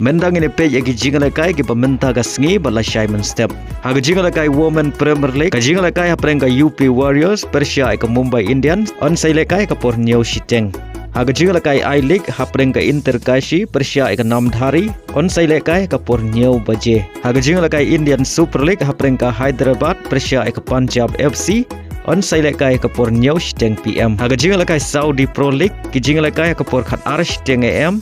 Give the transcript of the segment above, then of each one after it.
Mendang ini page agi Ialehkai ki pementa ka sngi ba Lashai Mynstep. Ha Ialehkai Women Premier League ka Ialehkai ha preng ka UP Warriors Persia ka Mumbai Indians on Ialehkai ka por New Shiteng. Ha Ialehkai I League ha preng ka Interkashi Persia ka Namdhari on Ialehkai ka por New Baje. Ha Ialehkai Indian Super League ha preng ka Hyderabad Persia ka Punjab FC on Ialehkai ka por New Shiteng PM. Ha Ialehkai Saudi Pro League ki Ialehkai ka por khat Ar Shiteng AM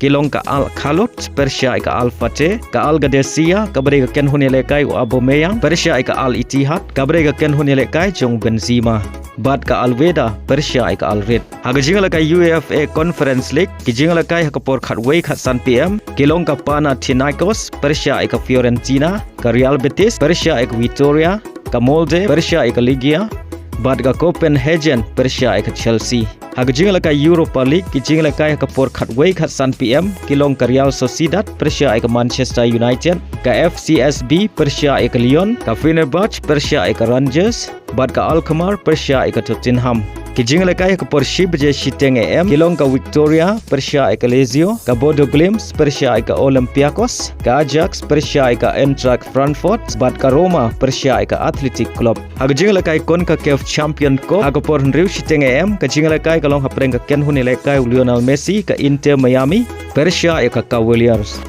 kilong ka Al Khalut Persia ka Al Fateh ka Al Gadesia kabre ka Kynhun Ialehkai wa Aubameyang Persia ka Al Ittihad kabre ka Kynhun Ialehkai jong Benzema Bad ka Al Weda Persia ka Al Red. Ha Ialehkai UEFA Conference League ki Ialehkai ka por khat Wei khat San PM kilong ka Panathinaikos Persia ka Fiorentina ka Real Betis Persia ka Vitoria ka Molde Persia ka Ligia Bad ka Copenhagen Persia ka Chelsea. Ha Ialehkai Europa League ki Ialehkai ka por khat Wei khat San PM kilong ka Real Sociedad Persia ka Manchester United ka FCSB Persia ka Lyon ka Fenerbahce Persia ka Rangers Bad ka Alkmaar Persia ka Tottenham. Ki Ialehkai ka por Shibje Shiteng AM kilong ka Victoria Persia ka Lazio ka Bodo Glimt Persia ka Olympiacos ka Ajax Persia ka Eintracht Frankfurt Bad ka Roma Persia ka Athletic Club. Ha Ialehkai Concacaf Champion Cup ha ka por Riu Shiteng AM ka Ialehkai kalong ha preng ka Kynhun Ialehkai Lionel Messi ka Inter Miami Persia ka Cavaliers.